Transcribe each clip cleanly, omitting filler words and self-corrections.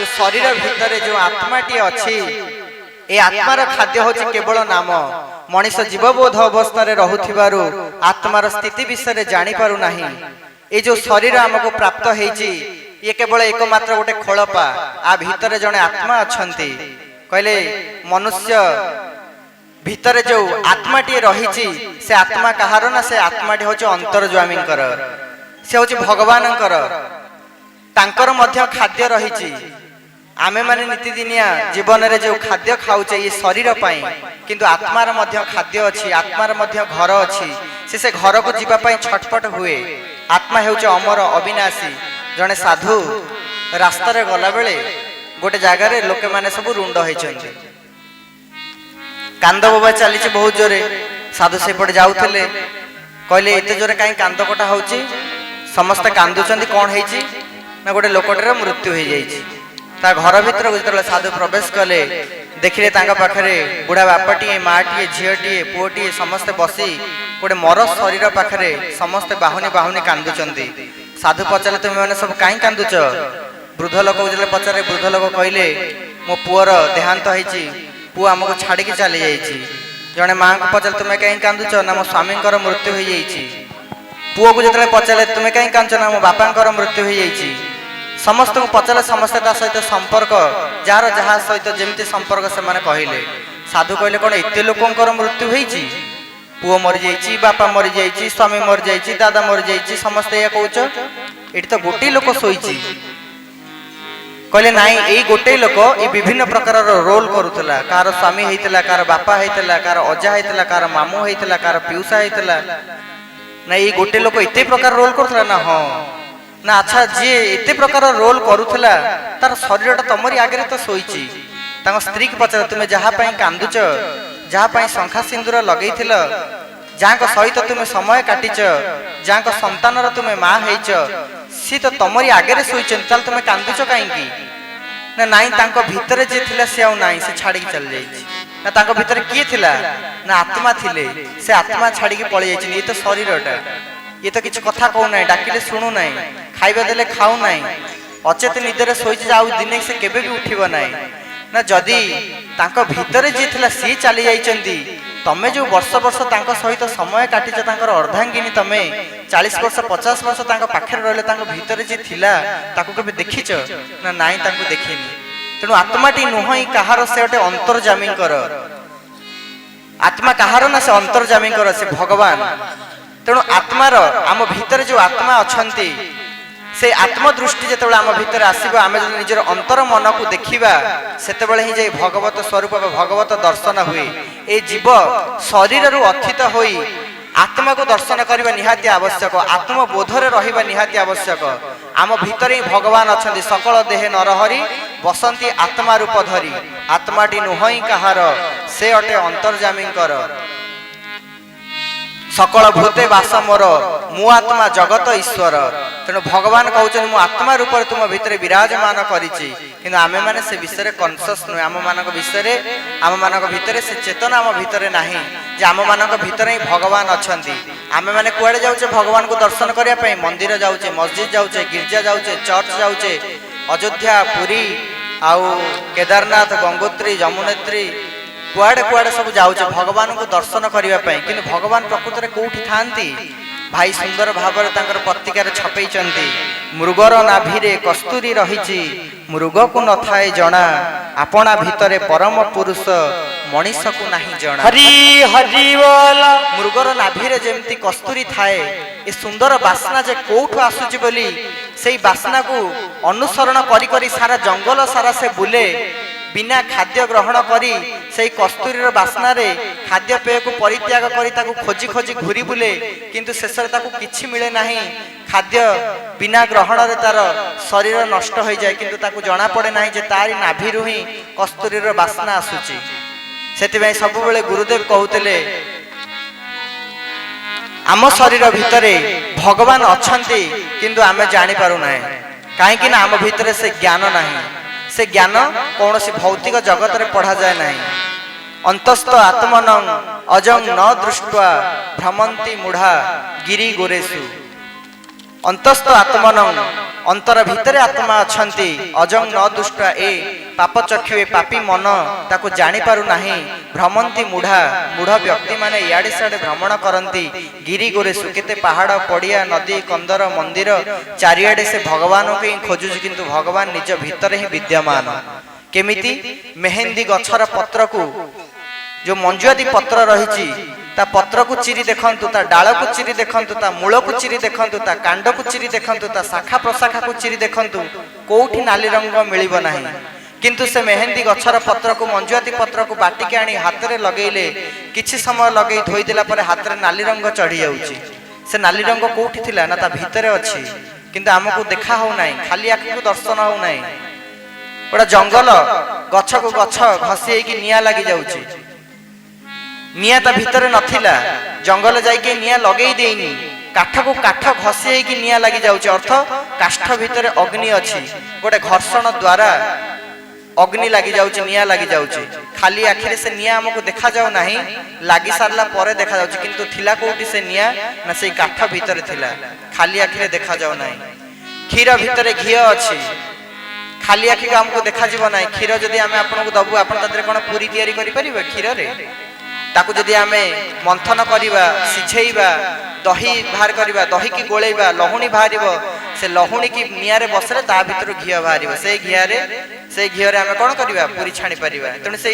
जो शरीर भितर जो आत्माटी अच्छी ए आत्मार खाद्य होची केवल नाम मनीष जीवबोध अवस्था रहुथिबारु आत्मार स्थिति विषय जानी पारु नाही। ए जो शरीर आमको प्राप्त हेची ये केवल एकमात्र गोटे खोलपा आ भितर जने आत्मा अछंती कहले मनुष्य भितर जो आत्माटी रहिची से आत्मा कहार ना से आत्माटी होची अंतर्ज्वामींकर से होची भगवानंकर तांकर मध्य खाद्य रहिची। आमे माने नीतिदिनिया जीवन रे जो खाद्य खाउचे ये शरीर पाई किंतु आत्मार मध्य खाद्य अछि आत्मार मध्य घर अछि से घर को जीवा पाई छटपट हुए। आत्मा हेउचे अमर अविनाशी। जने साधु रास्ता रे गला बेले गोटे जगह रे लोके माने सब रुंड होइछन्ते कांद बाबा चली बहुत जोरे साधु सेपटे जाऊले कहले एते जोरे कहीं कांद कटा होची समस्त कांदुचंदी कौन होइची ना गोटे लोकटर मृत्यु हो जाइए। ता घर भीतर जो साधु प्रवेश कले देखिले तांका पाखरे बुढ़ा बापाटीए माटीए झीटीए पुओटीए समस्ते बसी गोटे मर शरीर पाखरे समस्ते बाहुनी बाहुनी कांदुचंदी। साधु पचारे तुम मैंने सब कहीं कांदुच वृद्ध लोक जो पचारे वृद्ध लोक कहले मो पुअर देहांत होइची पु आमको छाड़ी चली जाइए। जड़े माँ को पचारे तुम्हें कहीं कांदुच ना मो स्वामी मृत्यु हो जाइए। पुओ को जो पचारे तुम्हें कहीं कांदुच ना मो बापा मृत्यु हो जाइए। समस्त को पचारे समस्ते सहित संपर्क जार जहा सहित जमी संपर्क से माने कहले साधु कहले कौन एत लोकर मृत्यु होइची पुओ मरी जाइए बापा मरी जाइए स्वामी मरी जाइए दादा मरी जाइए समस्ते या कौच ये तो गोटे लोक शोची कहले नाई यही गोटे लोक ये विभिन्न प्रकार रोल करुला कार स्वामी होता कार बापा होता कार अजा होता कार मामू होता कार पिउसा होता ना ये गोटे लोक एत प्रकार रोल करुला ना हाँ ना अच्छा जी एत प्रकार रोल करुला तार शरीर तुमरी आगे तो शोची स्त्री की पचार तुम्हें जहाँ कांदुच जहाँ शंखा सिंदूर लगे जहाँ सहित तुम्हें समय काटिच जहाँ संतान तुम्हें माँ होइच सी तो तुमरी आगे शोचन तुम्हें कांदुच कहीं ना नाई भितर जी थिला से आउ नाई से छाड़ी चल जाइए ना तांको भितर किए थिला ना आत्मा थिले से आत्मा छाड़ी पलि जाइए। ये तो शरीरटा ये तो किसी कथा कहू ना डाकिले शुणु ना खाइबा देले खाऊ ना अचेत निदरे शोचे आउ दिने से केबे भी उठिबो ना ना जदि तांको भितर जी थिला सी चली जाइचंदी तमे जो वर्ष वर्ष तांको सहित समय काटिच तांकर अर्धांगिनी तमे 40 वर्ष 50 वर्ष तांको पाखरे रहले तांको भितर जी थिला ताको केबे देखिच ना नाई तांको देखिनी। तेणु आत्माटी नुहई कहार से गोटे अंतर्जामींकर आत्मा कहार ना से अंतर्जामींकर से भगवान। तेणु आत्मार आम भितर जो आत्मा अछंती से आत्मदृष्टि जो आम भितर आसब आम जो निजर अंतर मन को देखा से ही भगवत स्वरूप भगवत दर्शन हुए। ए जीव शरीर रु अथित होई आत्मा को दर्शन करने निहाती आवश्यक आत्मबोधरे रहिबा निहाती आवश्यक। आम भितर ही भगवान अच्छा सकल देहे नरहरि बसंती आत्मा रूप धरी आत्माटी नुहई कहार से अटे अंतर्जामींकर सकल भूते बास मोर मु आत्मा जगत ईश्वर। तेणु भगवान कहते मु आत्मा रूप तुम भितर विराजमान करिछि किंतु आमे माने से विषय कॉन्शियस नुहे आम मान विषय आम मान भितर से चेतना आम भितर नाही जे आम मान भितर ही भगवान अछंती। आमे माने कुआडे जाउचे भगवान को दर्शन करिया पई मंदिर जाउचे मस्जिद जाउचे गिरजा जाउचे चर्च जाउचे अयोध्या पुरी आउ केदारनाथ गंगोत्री जमुनेत्री कुआडे कुआडे सब जाउचे भगवान को दर्शन करने कि भगवान प्रकृत में कौटी थांती भाई सुंदर भाव पत्रिकार छपे मृगर नाभिरे कस्तूरी रही मृग को न थाए जना आपना भितरे परम पुरुष मनीष को नहीं जना। हरि हरि बोल। मृगर नाभिरे जेमती कस्तूरी थाए ए सुंदर बासना जे कोठु आसुची बोली सेई बासना को अनुसरण करी करी सारा जंगल सारा से बुले बिना खाद्य ग्रहण करी से कस्तूरी बासना रे खाद्य पेय को परित्याग करी ताकू खोजी खोजी घूरी बुले किंतु शेष किछि मिले नाही खाद्य बिना ग्रहण रे तार शरीर नष्ट हो जाए किंतु ताकू जना पड़े नाही जे तारी नाभिरु ही कस्तूरी बासना आसुची। सेतिबे सब बेले गुरुदेव कहउतले आम शरीर भितरे भगवान अछंती किंतु आमे जानि पारु नाही काहे कि ना आम भितरे से ज्ञान नाही। से ज्ञान कौन सी भौतिक जगत रे पढ़ा जाए नहीं। अंतस्थ आत्मनं अजं न दृष्ट्वा भ्रमंती मूढ़ा गिरी गोरेसु। अंतस्थ आत्मन अंतर भितर आत्मा अछंती अजं न दुष्ट ए पाप चक्षु ए पापी मन ताको जानी पारु नाही भ्रमंती मूढ़ा मूढ़ व्यक्ति माने इयाडे सियाडे भ्रमण करंती गिरी गोरे सुकेते पहाड़ पड़िया नदी कंदर मंदिर चारियाडे से भगवान को खोजुज किंतु भगवान निज भितर ही विद्यमान केमिति मेहेंदी गछर पत्र को जो मंजुआती पत्र रही ता पत्र को चिरी देखंतु ता डाल को चिरी देखंतु ता मूल को चिरी देखंतु ता कांड को चिरी देखंतु ता शाखा प्रशाखा को चिरी देखंतु कोठी नाली रंग मिलिबो नाही किंतु से मेहेंदी गछर पत्र को मंजुआती पत्र को बाटिके आनी हाथ रे लगेइले किछि समय लगेई धोई देला परे हाथ रे नाली रंग चढ़ी जाउची से नाली रंग कोठी थिला ना ता भितरे अछि किंतु हमको देखा हो नाही खाली आखि को दर्शन हो नाही बड़ा जंगल गछ को गछ घसी कि निया लागि जाउची निया ता भितर नथिला जंगल जाइके निया लगेई देइनी काठ को काठ घसी कि निया लागि जाउची अर्थ काष्ठ भितर अग्नि अछि गोटे घर्षण द्वारा अग्नि लागि जाउची निया लागि जाउची खाली आखिरे से निया हमको देखा जाउ नाही लागि सारला परे देखा जाउची किंतु थिला कोठी से निया ना से काठ भितर थिला खाली आखिरे देखा जाउ नाही खीर भितर घी अछि खाली आखि को हमको देखा जीव नाही खीर जदी हमें आपन को दबु आपन तदरे कोन पूरी तयारी करि परिबे खीर रे ताकू जदि आमे मंथन करिबा सिझेइबा दही बाहर करिबा दही की गोळेइबा लहुणी बाहरिबो से लहुणी की निया रे बसरे ता भीतर घी बाहरिबो से घी रे आमे कोन करिबा पूरी छाणी परिबा तने से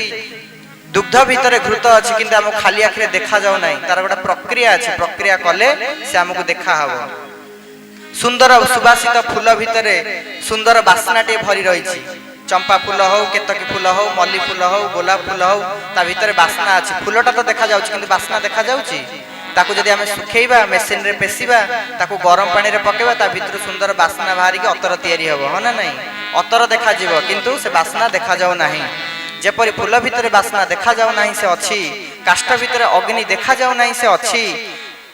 दुग्ध भीतर घृत अछि किंतु हम खाली आखिरे देखा जाउ नाही तार गोटा प्रक्रिया अछि प्रक्रिया कले से हमको देखा हबो सुंदर सुबासित फूल भीतर सुंदर बासनाटे भरी रही चंपा फूल हो केतकी फूल हो मल्ली फूल हो गोलाप फूल हो ता भीतर बासना अछि फूलटा तो देखा जाउछि किंतु बासना देखा जाउछि ताकू जदि हमें सुखेइबा मेसिन रे पेसिबा ताकू गरम पानी रे पकेबा ता भीतर सुंदर बासना बाहरी के अतर तयारी हबो हो ना नहीं अतर देखा जीवो किंतु से बासना देखा जाउ नाही जेपरि फूल भीतर बासना देखा जाउ नाही से अछि काष्ठ भीतर अग्नि देखा जाउ नाही से अछि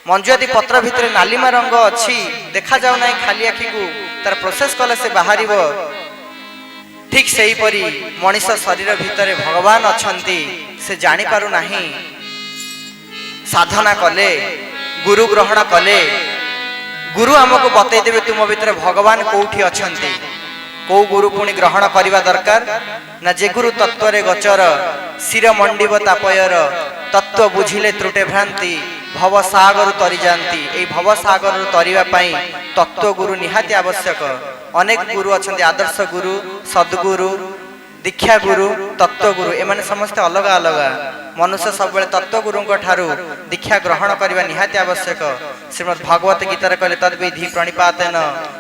मंजुआती पत्र भीतर नालिमा रंग अछि देखा जाउ नाही खाली आखि को तार प्रोसेस कले से बाहरिबो ठीक सही परी मनीष शरीर भीतर भगवान अछंती से जानी पारु नाही साधना कले गुरु ग्रहण कले गुरु हमको बतई देबे तुम भीतर भगवान कोठी अछंती को गुरु पुणी ग्रहण करबा दरकार ना जे गुरु तत्व रे गोचर सिर मंडीब तापयर तत्व बुझिले त्रुटे भ्रांति भव सागर तरी जानती ए भव सागर तरीवा पई तत्व गुरु निहाती आवश्यक अनेक गुरु अछंती आदर्श गुरु सद्गुरु दीक्षा गुरु तत्व गुरु एमाने समस्त अलग अलग मनुष्य सब बेले तत्व गुरु ठारू दीक्षा ग्रहण करबा निहाती आवश्यक श्रीमद् भागवत गीता रे कहले तद विधि प्रणिपातेन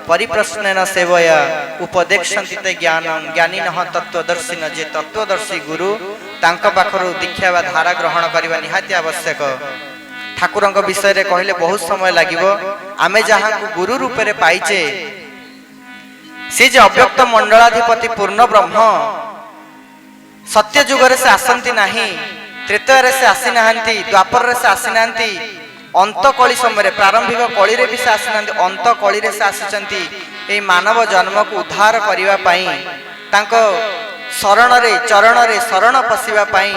परिप्रश्नेन सेवया उपदेक्षन्ति ते ज्ञानम ज्ञानिनः तत्वदर्शिन जे तत्वदर्शी गुरु तांका पाखरु दीक्षा वा धारा ग्रहण करबा निहाती आवश्यक ठाकुरंक विषय रे कहले बहुत समय लागिबो आमे जहां को गुरु रूप रे पाइचे से जे अव्यक्त मंडलाधिपति पूर्ण ब्रह्म सत्य युग रे से आसंती नाही त्रेतय रे से आसी नाहंती द्वापर रे से आसी नाहंती अंत कली समय रे प्रारंभिक कली रे भी से आसी नाहंती अंत कली रे से आसीचंती ए मानव जन्म को उद्धार करिवा पई तांको शरण रे चरण रे शरण पसिवा पई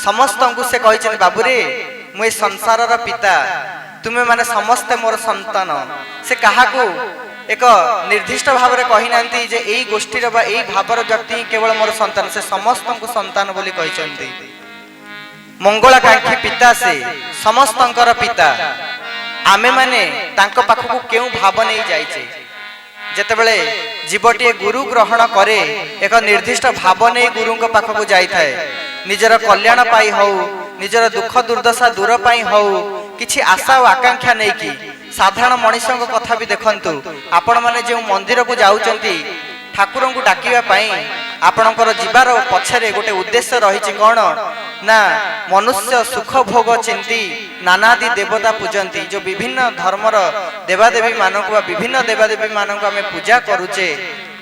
समस्त को से कहिछन बाबू रे मु संसार रा पिता तुमे माने समस्त मोर संतान से कहा को एक निर्दिष्ट भाव रे कहि नांती जे एई गोष्ठी रे बा एई भावर व्यक्ति केवल मोर संतान से समस्त को संतान बोली कहिचंती मंगलाकांक्षी पिता से समस्तंकर पिता आमे माने तांको पाखकु केउ भाव नै जाइछे जेतेबेले जीवटी गुरु ग्रहण करे एक निर्दिष्ट भाव नै गुरुंक पाखकु जाई थाए निजर कल्याण पाई हो निजर दुख दुर्दशा दूर पाई हो किछि आशा और आकांक्षा नै की साधारण मनुष्य कथा भी देखंतु आपण माने जे मंदिर को जाउचंती ठाकुर को डाकिवा पाई आपणकर जीवार पछरे गोटे उद्देश्य रही कौन ना मनुष्य सुख भोग चिंती नानादि देवता पूजंती जो विभिन्न धर्मर देवादेवी मानक विभिन्न देवादेवी मानक आमे पूजा करूचे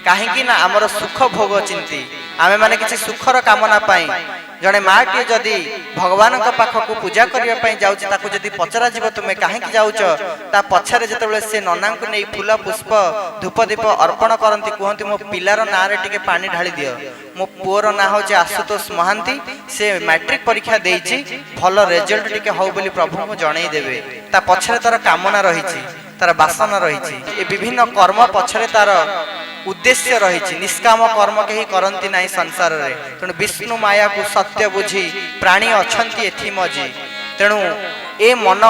कहीं ना आमर सुख भोग चिंती आमे माने किछि सुखर कामना पाई जड़े माटी जदि भगवान पाखक पूजा करने जाऊँ ताकू जदि पचरा जीव तुम्हें कहीं जाऊच ता पछरे जिते से नना को नहीं फूल पुष्प धूप दीप अर्पण करती कहती मो पिलार ना रे टिके पानी ढाली दियो मो पुओर ना हूँ आशुतोष महांती से मैट्रिक परीक्षा देइछि भल रिजल्ट टिके हो बोली प्रभु को जणई देबे ता पछरे तार कामना रही तार बासना रही विभिन्न कर्म पछरे तार उद्देश्य रही निष्काम कर्म कहीं करती ना संसार रे तेणु विष्णु माया को सत्य बुझी प्राणी अछंती एथि मजी तेणु ए मन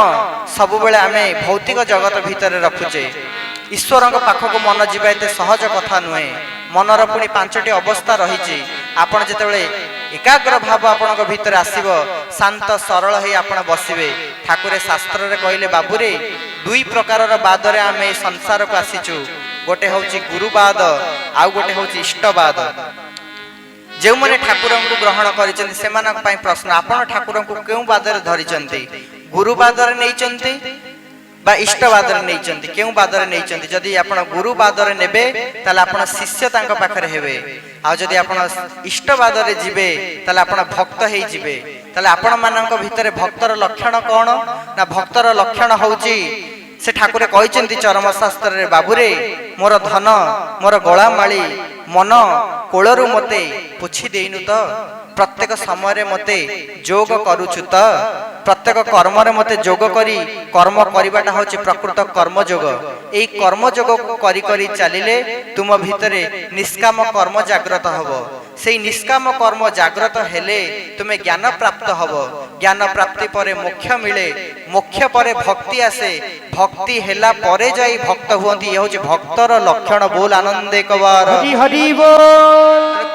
सब बेले आमे भौतिक जगत भितर रखुचे ईश्वर पाखक मन जीवा एते सहज कथा नुहे मनर पुणी 5टी अवस्था रही आपण जिते एकाग्र भाव आपण भीतर आसब शांत सरल ही आपण बसवे ठाकुर शास्त्र रे कहले बाबूरे 2 प्रकार बाद रे आमे संसार को आसीचु गोटे हूँ गुरुवाद आउ गोटे हूँ इष्टवाद जो मैंने ठाकुर को ग्रहण कर प्रश्न आपण ठाकुर को क्यों बाद धरी गुरुवाद नहीं बा इष्टवाद नहीं क्यों बाद नहीं जदि आप गुरुवाद नेबे ताले आपण शिष्य तांको पाखरे हेबे आ जदि आपण इष्टवाद रे जिबे ताले आपण भक्त हे जिबे ताले आपण मानक भितरे भक्तर लक्षण कौन ना भक्तर लक्षण होउची से ठाकुर कहते चरम शास्त्र रे बाबूरे मोर धन मोर गलामाली मन कोलरू मते पुछि देनु तो प्रत्येक समय मते जोग करूछु तो प्रत्येक कर्म रे मते जोग करी कर्म करिबाटा होछि प्रकृत कर्म जोग एई कर्म जोग करी करी चलिले तुम भितरे निष्काम कर्म जागृत हबो से निष्काम कर्म जागृत हेले तुम्हें ज्ञान प्राप्त हबो ज्ञान प्राप्ति परे मोक्ष मिले मोक्ष परे भक्ति आसे भक्ति हेला परे जाई भक्त हुअंती ये होछि भक्तर लक्षण बोल आनंद एक बार हरि हरि बोल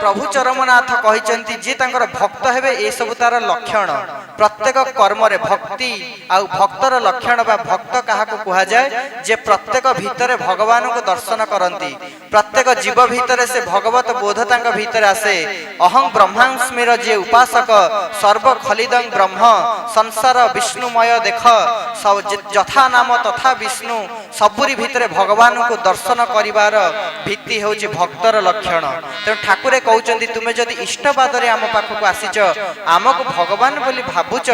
प्रभु चरमनाथ कहिसंती जे तांकर भक्त हेबे ए सब तार लक्षण प्रत्येक कर्म रे भक्ति आ भक्तर लक्षण बा भक्त काहा को कहा जाए जे प्रत्येक भीतर भगवान को दर्शन करंती प्रत्येक जीव भीतर से भगवत बोध तांक भीतर आसे अहं ब्रह्मास्मिर जे उपासक सर्व खलिदं ब्रह्म संसार विष्णुमय देख जथा नाम तथा विष्णु सबुरी भितर भगवान को दर्शन करिवार भित्ति होछि भक्तर लक्षण तेणु ठाकुरे कहउचंदी तुमे जदि इष्टवाद रे आम पाखक आसीच आमको भगवान बोली भाबुच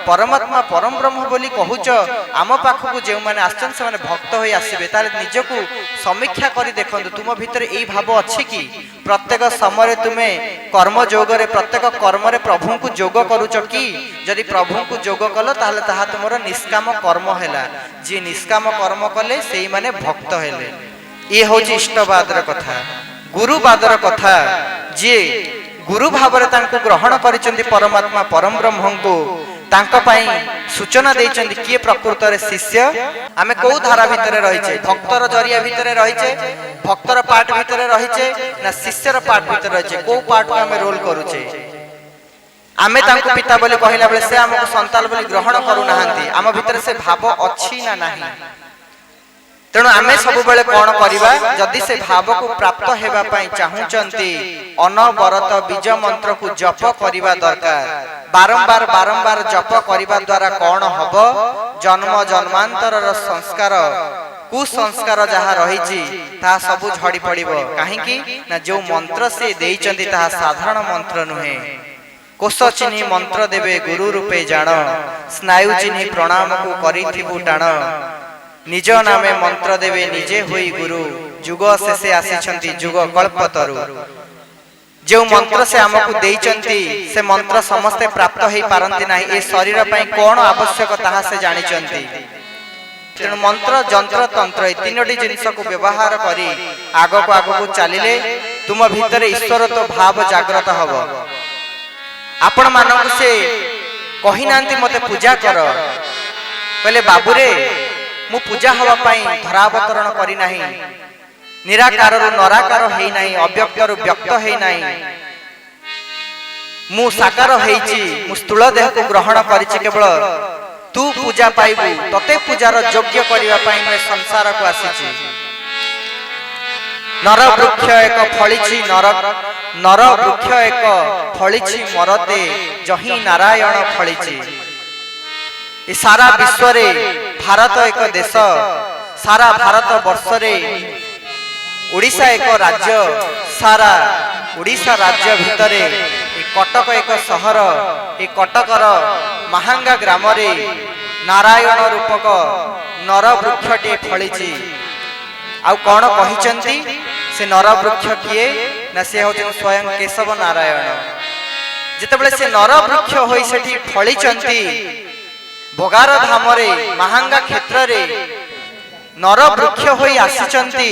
परमात्मा परम ब्रह्म बोली कहूच आम पाखक जे माने आछन से माने भक्त होई आसीबे ताले निजको समीक्षा करी देखंतु तुम भितर एई भाव अछि कि प्रत्येक समय तुमे कर्म जोग रे प्रत्येक कर्म रे प्रभु को जोग करूच कि जदि प्रभु को जोग कल ताहले ताहा तुमरो निष्काम कर्म हैला जे निष्काम कर्म कले सेई माने भक्त हेले ये होछि इष्टवाद रे कथा गुरुवाद रे कथा जे गुरु भाव रे तांको ग्रहण करिसेंती परमात्मा परम ब्रह्म को तांको पई सूचना देइसेंती किए प्रकृत रे शिष्य आमे को धारा भितरे रहिचे भक्तर जरिया भितरे रहिचे भक्तर पाठ भितरे रहिचे ना शिष्यर पाठ भितरे रहिचे को पाठ को आमे रोल करूचे आमे तांको पिता बोली कहिला बेले से हमको संतान बोली ग्रहण करू नाहंती आम भितरे से भाव अछि ना नाही तेणु आमे सब बेले कौन करिबा जदि से भाव को प्राप्त हेबा पई चाहुचंती अनवरत बीज मंत्र को जप करिबा दरकार बारंबार बारंबार जप करिबा द्वारा कौन हबो जन्म जन्मांतर संस्कार कुसंस्कार जहाँ रही ता सब झड़ी पड़िबो काहेकि ना जो मंत्र से देइचंती ता साधारण मंत्र नुहे कोश चिन्ही मंत्र देवे गुरु रूपे जान स्नायु चिन्ही प्रणाम को करिथिबु टाण निज नामे मंत्र देवे निजे होई गुरु जुग शेषे आसीछंती जुग कल्पतरु जो मंत्र से आमको देइचंती से मंत्र समस्ते प्राप्त हेई पारंती नाही ए शरीर पई कोन आवश्यक ताहा से जानिचंती तेणु मंत्र जंत्र तंत्र ए तीनोटी जिनिस को व्यवहार करी आगो को चलिले तुम भीतर ईश्वर तो भाव जागृत हबो आपण मानक से कहि नांती मते पूजा कर कहले बाबूरे मु पूजा हवा पाई धरावतरण करी नाही निराकार रु नराकार हेई नाही अव्यक्त रु व्यक्त हेई नाही मु साकार हेइची मु स्थूल देह को ग्रहण करिछि केवल तू पूजा पाइबु तते पूजार योग्य करिवा पाई मैं संसार को आसीछि नर वृक्ष एक फलिछि नर वृक्ष एक फलिछि मरते जही नारायण फलिछि ए सारा विश्व रे भारत एक देश सारा भारत वर्ष रे ओडिशा एक राज्य सारा ओडिशा राज्य भितरे कटक एक सहर ए कटकर महांगा ग्राम रे नारायण रूपक नर वृक्षटे फलिछि आउ कौन कहिचंती से नर वृक्ष किए ना से होचन स्वयं केशव नारायण जेतेबेले से नर वृक्ष होई सेठी फलिचंती बोगार धाम रे महांगा क्षेत्र रे नर वृक्ष होई आसीचंती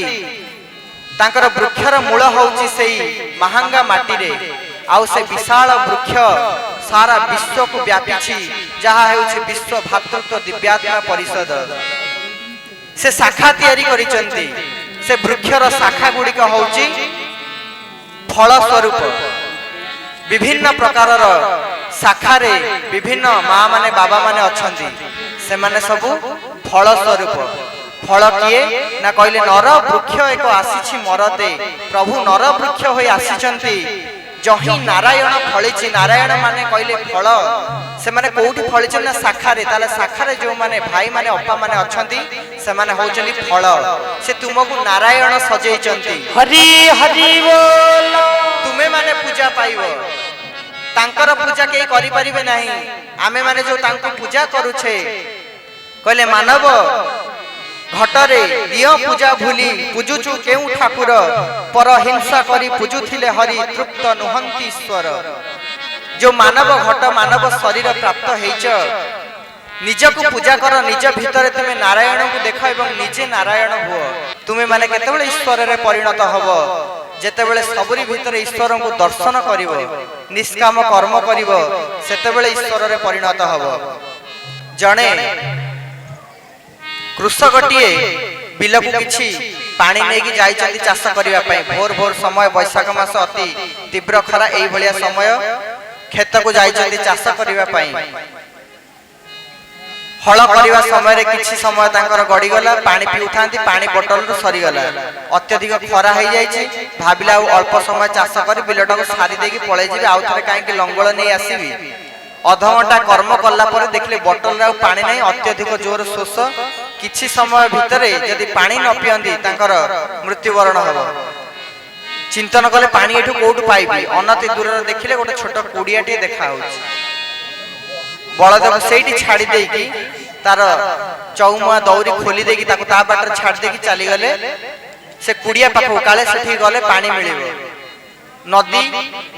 तांकर वृक्षर मूल होउची सेई महांगा माटी रे आउ से विशाल वृक्ष सारा विश्व को व्यापीछि जहा हेउछि विश्व भातृत्व दिव्यात्मा परिषद से शाखा तैयारी करिचंती से वृक्षर शाखा गुडी का होउची फल स्वरूप विभिन्न प्रकारर शाखा रे विभिन्न माँ माने बाबा माने अछंती से माने सबु फल स्वरूप फल किए ना कहले नर वृक्ष एक आसीछि मरते प्रभु नर वृक्ष होई आसीचंती जही नारायण फलिछि नारायण माने कहले फल से माने कोउठी फलिछि ना शाखा रे ताले शाखा रे जो माने भाई माने अपा माने अछंती से माने होचंती फल से तुमको नारायण सजेइचंती हरि हरि बोल तुमे माने पूजा पाइबो तांकर पूजा के करि परिबे नाही आमे माने जो तांको पूजा करूछे कहले मानव घटरे दियो पूजा भूली पूजुचु केउ ठाकुर पर हिंसा करी पूजुथिले हरि तृप्त नुहंती ईश्वर जो मानव घट मानव शरीर प्राप्त हेइच निज को पूजा कर निज भीतर तुमे नारायण को देख एवं निजे नारायण हुओ तुमे माने केतेबेले ईश्वर रे परिणत हबो जेतेबेले सबरी भीतर ईश्वर को दर्शन करिवो निष्काम कर्म करिवो सेतेबेले ईश्वर रे परिणत हबो जणे कृषकटीए बिल को किछि पानी नेकी जाइछन्ति चाष करिवा पई भोर भोर समय बैशाख मास अति तीव्र खरा एई भलिया समय खेत को जाइछन्ति चाष करिवा पई हल करिवा समय रे किछि समय तांकर गडी गला पानी पिउथांती पानी बोतल रु सरी गला अत्यधिक खरा हे जाइछि भाबिला अल्प समय चाष करी बिलटा को सारी देकी पळै जिबे आउ थरे काहे कि लंगळ नै आसीबी अध घंटा कर्म कला पर देखले बोतल रे पानी नै अत्यधिक जोर शोष किछि समय भितरे यदि पानी न पियंती तांकर मृत्युवरण हबो चिंतन कले पानी एठु कोठु पाइबी अनति दूर रे देखले गोटे छोट कुडियाटी देखा होछि बळद को सेठी छाडी देकी तार चौमुआ दौरी खोली देकी ताको ता बाटर छाडी देकी चली गले से कुडिया पाखो काले सेठी गले पानी मिलिबो नदी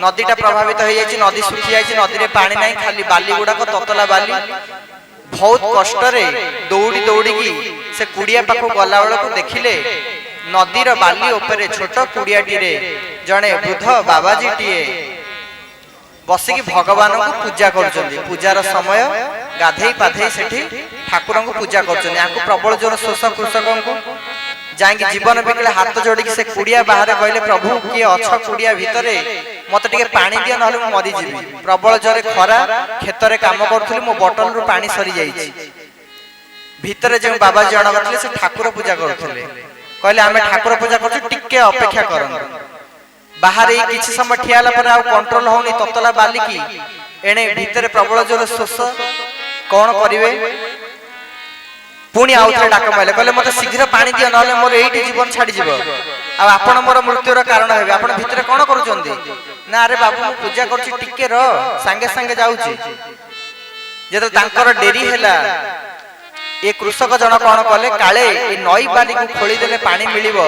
नदीटा प्रभावित हो जाइछि नदी सुखी जाइछि नदी रे पानी नाही खाली बाली गुडा को ततला बाली बहुत कष्ट रे दौड़ी दौड़ी की से कुडिया पाखो गला बेला को देखिले नदी रो बाली ऊपर छोट कुडियाटी रे जणे वृद्ध बाबाजी टीए बसी की भगवान को पूजा करछन्ती पूजार समय गाधेई पाधेई सेठी ठाकुर को पूजा करछन्ती आको प्रबल जोर शोष कृषक को जांगी जीवन बिकले हाथ जोड़ी से कुडिया बाहर कहले प्रभु किए अछ कुडिया भितरे मते टिके पानी दियो नहले म मरि जिबी प्रबल जोरे खरा खेतरे काम करथुली मो बोतल रु पानी सरी जाईछि भितरे जे बाबा जण करथले से ठाकुर पूजा करथले कहले आमे ठाकुर पूजा करछु टिके अपेक्षा करन बाहर ही किछि समय ठियाला पर आ कंट्रोल होनी ततला बाली की एने भितरे प्रबल जोरे शोष कोन करिवे पुणी आउथरे डाक माइले कहले मते शीघ्र पानी दियो नहले मोर एइठी जीवन छाडी जीवो आ आपण मोर मृत्युर कारण हेबे आपण भितरे कोन करूचंदी ना रे बाबू पूजा करछि टिके र संगे संगे जाउछि जेते तांकर डेरी हैला ए कृषक जन कोन कले काले ए नई बाली को खोली देले पानी मिलिबो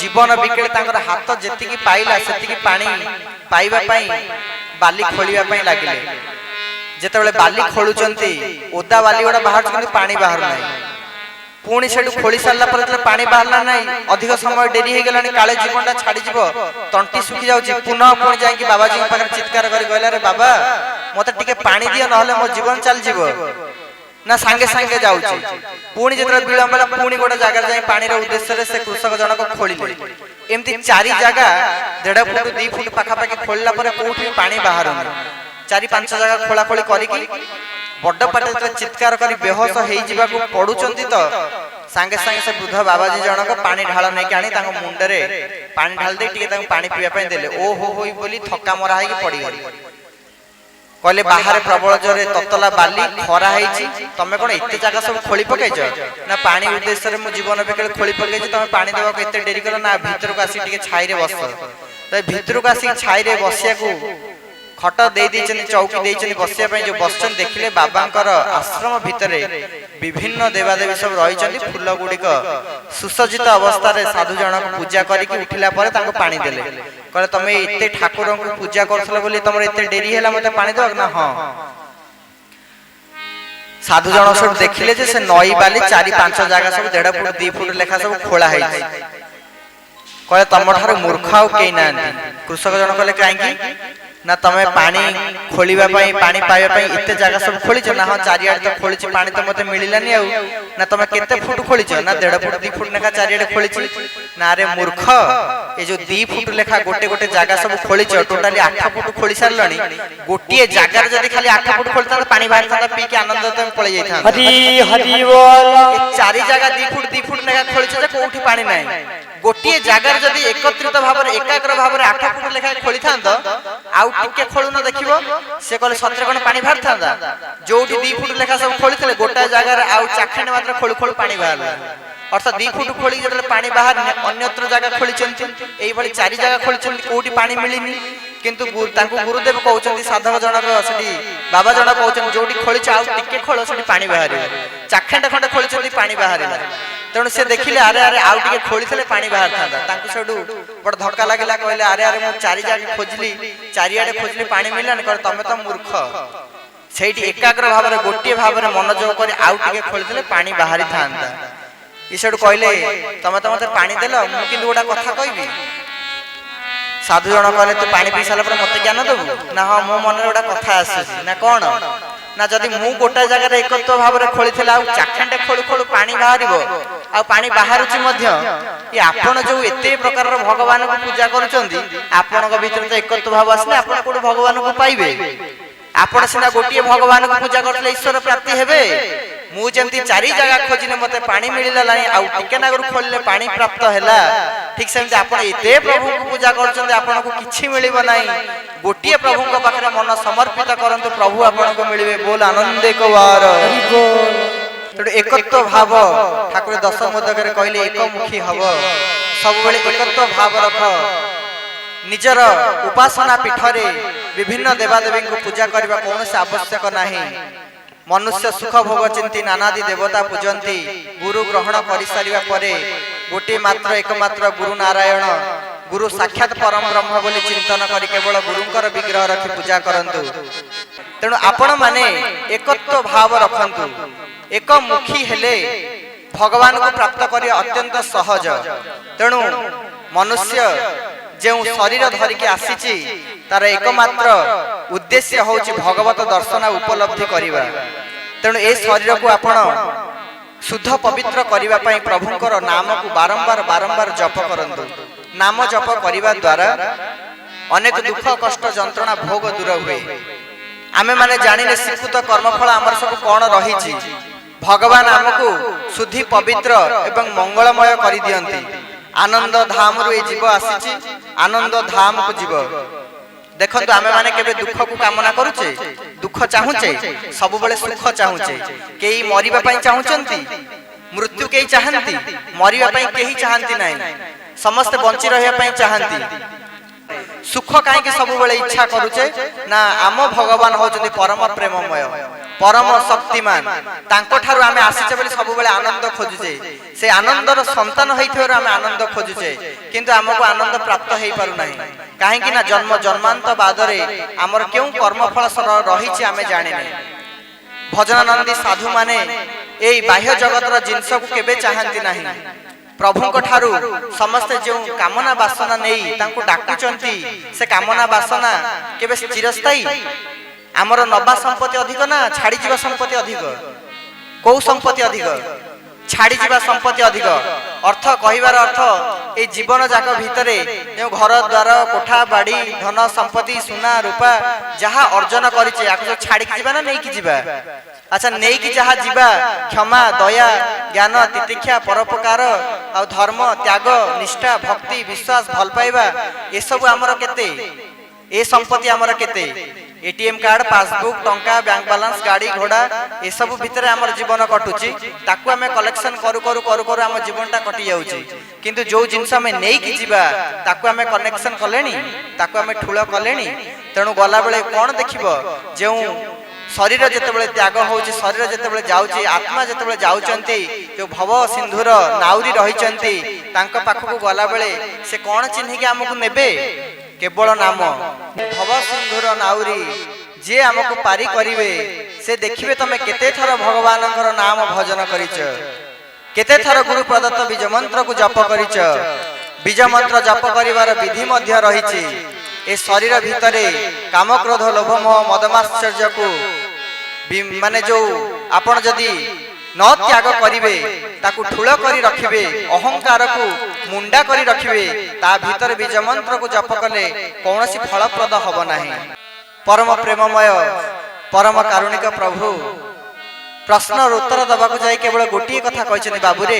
जीवन बिकेले तांकर हाथ जेति की पाइला सेति की पानी पाइबा पई बाली खोलिबा पई लागिले जेते बेले बाली खोलुचंती ओदा बाली गोडा बाहर किंतु पानी बाहर नाही पुणी सेठू खोली सारला पर पानी बाहरला नाही अधिक समय डेरी हे गेलानी काले जीवनटा छाडी जीवो तंटी सुखी जाउची पुनः पुणी जाई कि बाबाजी पाखर चित्कार करी कहला रे बाबा मते टिके पानी दियो नहले मो जीवन चल जीवो ना संगे संगे जाउची पुणी जेतरा विलंबला पुणी गोडा जागा जाई पानी रे उद्देश्य रे से कृषक जनक खोलिले एमती चारि जागा 1.5 फुट 2 फुट पाखा पाखी खोलला पर कोठी पानी बाहर चारि पांच जगह खोला खोली करिकी बड़ पाटे चित्कार करी बेहोश हेई जिबा को पडुचंती तो संगे संगे से वृद्ध बाबाजी जनक पानी ढाल नै के आनी तांको मुंडरे पानी ढाल दे टिके तांको पानी पिया पय देले ओ हो होई बोली थक्का मरा है कि पड़ी गली कहले बाहर प्रबल जोरे ततला बाली खरा हेची तमे कोन इत्ते जागा सब खोली पकैछ ना पानी उद्देश्य रे मो जीवन बेकले खोली पकैछ तमे पानी देबा को इत्ते डेरी कर ना भीतर को आसी टिके छाई रे बस त भीतर को आसी छाई रे बसिया को खट दे दी चौकी दे बसिया जो बसन देखिले बाबांकर आश्रम भितरे विभिन्न देवादेवी सब रही फूल गुड़िक सुसज्जित अवस्था रे साधु जनक पूजा करके उठिला पर तांको पानी देले कहले तमे इते ठाकुर को पूजा करथले बोली तमर इते डेरी हैला मते पानी दो ना हां साधु जन सब देखिले जे से नई बाली 4-5 जगह सब 1.5 फुट 2 फुट लेखा सब खोला है कहे तुम ठार मूर्ख आउ कई ना कृषक जन कहले कहीं ना तमे पानी खोलिबा पई पानी पाइबा पई इते जगह सब खोलिछ ना हां चारियाडे तो खोलिछ पानी तो मते मिलिलानी आउ ना तमे केते फुट खोलिछ ना 1.5 फुट 2 फुट लेखा चारियाडे खोलिछ ना रे मूर्ख ए जो 2 फुट लेखा गोटे गोटे जगह सब खोलिछ टोटली 8 फुट खोली सारलनी गोटिए जगह जदी खाली 8 फुट खोलता तो पानी बाहर था पी के आनंद तो पळे जाइथा हरि हरि बोल चारि जगह 2 फुट लेखा खोलिछ जे कोठी पानी नाही गोटिए जगह जदी एकत्रित भाव एकाग्र भाव 8 फुट लेखा खोली थांत आउ टिके खोलु न देखिबो से कहले सत्र कोन पानी बाहर थांदा जोठी 2 फुट लेखा सब खोलितले गोटा जगह आउ चाखणे मात्र खोलु खोलु पानी बाहरला अर्थात 2 फुट खोली जतले पानी बाहर अन्यत्र जगह खोलिचंती एई भली चारि जगह खोलिचंती कोठी पानी मिलिनी किंतु तांको गुरुदेव कहउचंती साधक जनक सेठी बाबा जनक कहउचंती जोठी खोलिच आउ टिके खोलो सेठी पानी बाहर चाखणे खंडे खोलिचंती पानी बाहरला तेणु से देखिले अरे अरे आउ टिके खोलिथले पानी बाहर थांदा तांको सेडू बड़ धक्का लागला कहले अरे अरे मु चारि जगह खोजली चारियाडे खोजली पानी मिललानी कहले तमे तो मूर्ख सेठी एकाग्र भाव रे गोटिए भाव रे मनोयोग करी आउ टिके खोलिथले पानी बाहरी थांदा ईश्वर कहले तमे तो मते पानी देलो मु किंतु गोटा कथा कहबी साधु जन कहले तू पानी पी साला पर मते ज्ञान देबू ना हां मो मन रे गोटा कथा आसी ना कोन ना जदि मु गोटा जगह रे एकत्व भाव रे खोलिथला आ चाखंडे खोलु खोलु पानी बाहरिबो आ पानी बाहरुची मध्य ये आपण जो एते प्रकार रो भगवान को पूजा करूचंदी आपण को भीतर तो एकत्व भाव आसले आपण को भगवान को पाइबे आपण सिना गोटिए भगवान को पूजा करले ईश्वर प्राप्ति हेबे मु जेंती चारि जगह खोजिले मते पानी मिलिला नाही आ टिके नागर खोलले पानी प्राप्त हैला ठीक सेमते आपण एते प्रभु को पूजा करचंदी आपण को किछि मिलिबो नाही गोटिए प्रभु को पाखरे मन समर्पित करंतु प्रभु आपण को मिलिबे बोल आनंद एक बार हरि बोल तेणु एकत्व भाव ठाकुर दश मोदक कहले एकमुखी हब सब बेले एकत्व भाव रख निजर उपासना पीठरे विभिन्न देवादेवी को पूजा करबा कोनोसी आवश्यक नाही मनुष्य सुख भोग चिंती नानादि देवता पूजंती गुरु ग्रहण करि सारिबा परे गोटे मात्र एकमात्र गुरु नारायण गुरु साक्षात परम ब्रह्म बोली चिंतन करी केवल गुरुंकर विग्रह रखी पूजा करंतु तेणु आपण माने एकत्व भाव रखंतु एकमुखी हेले भगवान को प्राप्त करी अत्यंत सहज तेणु मनुष्य जो शरीर धरिकी आसीची तार एकमात्र उद्देश्य होची भगवत दर्शन उपलब्धि करिबा तेणु ए शरीर को आपण शुद्ध पवित्र करिबा पई प्रभुंकर नाम को बारंबार बारंबार जप करंतु नाम जप करिबा द्वारा अनेक दुख कष्ट जंत्रणा भोग दूर हुए आमे माने जानिले शिखुत कर्मफल हमर सब कोन रहिची भगवान हमको शुद्धि पवित्र एवं मंगलमय करि दियंती आनंद धाम रु ए जीव आसीची आनंद धाम को जीव देखंतु आमे माने केबे दुख को कामना करूचे दुख चाहूचे सब बेले सुख चाहूचे केही मरिबा पई चाहूचंती मृत्यु केही चाहंती मरिबा पई केही चाहंती नाही समस्त बंची रहया पई चाहंती सुख काहे के सब बेले इच्छा करूचे ना आम भगवान होचंती परम प्रेममय परम शक्तिमान तांको ठारु आमे आसीचे बोली सब बेले आनंद खोजुचे से आनंदर संतान होइथोर आमे आनंद खोजुचे किंतु हमको आनंद प्राप्त हेई पारु नाही काहे कि ना जन्म जन्मांत बादरे हमर केउ कर्मफल रहिचे आमे जानि नै भजनानंदी साधु माने एई बाह्य जगतर जिंस को केबे चाहंती नाही प्रभु को ठारु समस्त जो कामना वासना नेई तांको डाकुचंती से कामना वासना केबे चिरस्थायी आमर नबा संपत्ति अधिक ना छाड़ी जीवा संपत्ति अधिक को संपत्ति अधिक छाड़ी जीवा संपत्ति अधिक अर्थ कहिबार अर्थ ए जीवन जाक भितरे जो घर द्वार कोठा बाड़ी धन संपत्ति सुना रूपा जहा अर्जन करिचे आको छाड़ी के जीवा ना नै कि जीवा अच्छा नै कि जहा जीवा क्षमा दया ज्ञान तितिक्षा परोपकार आ धर्म त्याग निष्ठा भक्ति विश्वास भल पाइबा ए सब हमर केते ए संपत्ति हमर केते एटीएम कार्ड पासबुक टंका बैंक बैलेंस गाड़ी घोड़ा ए सब भितर हमर जीवन कटुची ताकू हमें कलेक्शन करू करू करू करू हमर जीवनटा कटि जाउची किंतु जो जिंस हमें नै कि जीवा ताकू हमें कनेक्शन कलेनी ताकू हमें ठुळ कलेनी तेणु गला बेले कोन देखिबो जे शरीर जेतेबेले त्याग होउची शरीर जेतेबेले जाउची आत्मा जेतेबेले जाउचंती जो भव सिंधुर नाउरी रहिचंती तांका पाखकु गला बेले से कोन चिन्हि के हमकु नेबे केवल नाम भव सिंधुर नाउरी जे हमको पारी करिवे से से देखिए तमे केते थर भगवान नाम भजन करिच केते थर गुरु प्रदत्त बीज मंत्र को जप करिच बीज मंत्र जप करिवार विधि मध्य रहिछि ए शरीर भितरे काम क्रोध लोभ मोह मदमाश्चर्य को माने जो आपण जदि न त्याग करिवे ताकू ठुल करी रखिबे अहंकार को मुंडा करी रखिबे ता भीतर बीज मंत्र को जप कले कौनसी फलप्रद हब नाही। परम प्रेममय परम कारुणिक प्रभु प्रश्न उत्तर दबाक जाय केवल गोटे कथा कहछन बाबू रे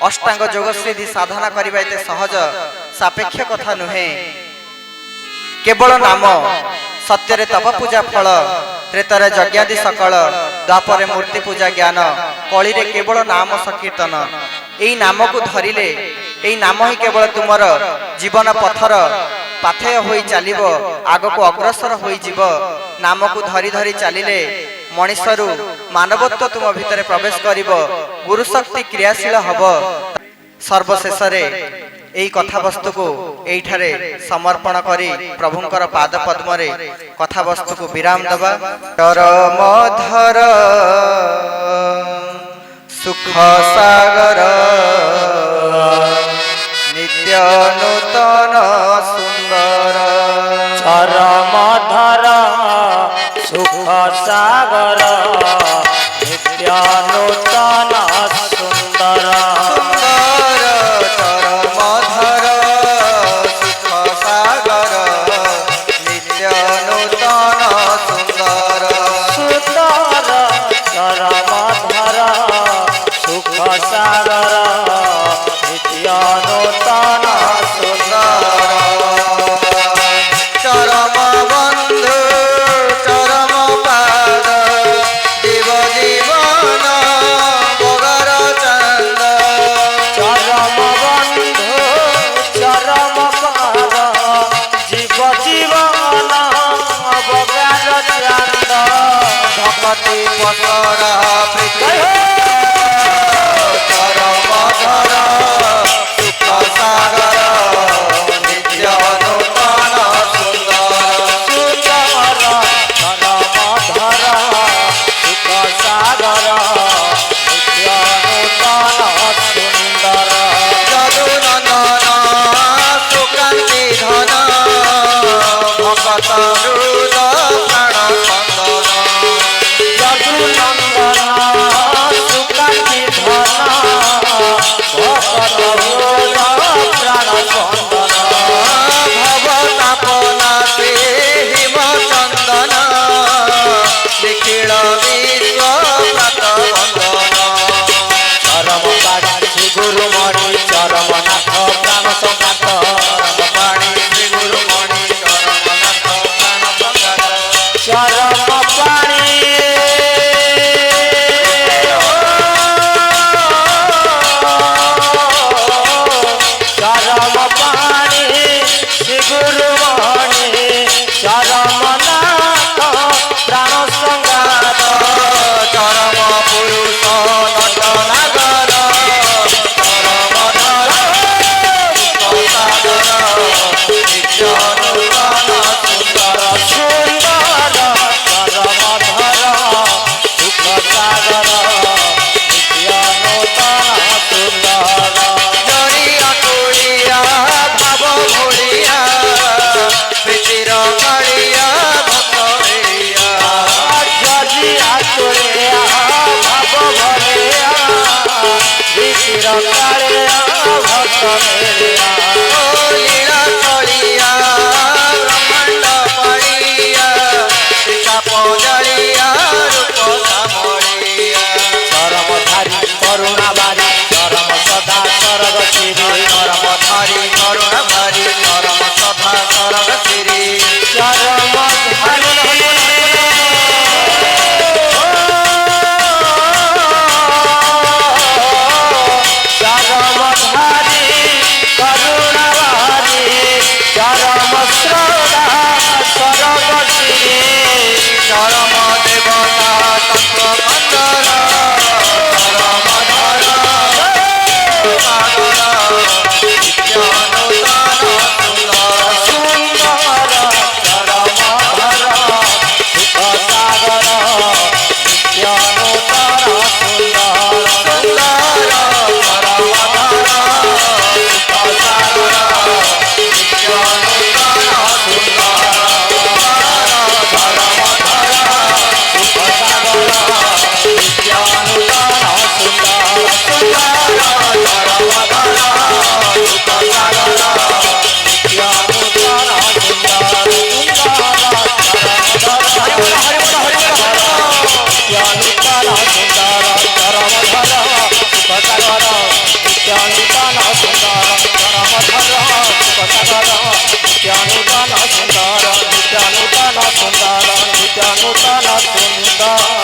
अष्टांग योग सिद्धि साधना करिबा एते सहज सापेक्ष कथा नुहे केवल नाम सत्य रे तप पूजा फल त्रेतारे यज्ञादि सकल द्वापरे मूर्ति पूजा ज्ञान कली रे केवल नाम संकीर्तन एई नाम को धरिले एई नाम ही केवल तुमर जीवन पथर पाथेय होई चलिबो आग को अग्रसर होई जीव नाम को धरी धरी चलिले मनुष्यरु मानवत्व तुम भितर प्रवेश करिबो गुरु शक्ति क्रियाशील हब। सर्वशेष रे एई कथा वस्तु को एठारे समर्पण करी प्रभुंकर पाद पद्म रे कथा वस्तु को विराम दबा। चरमधर सुख सागर नित्य नूतन सुंदर चरमधर सुख सागर नित्य नूतन सुंदर নূতন সুন্দর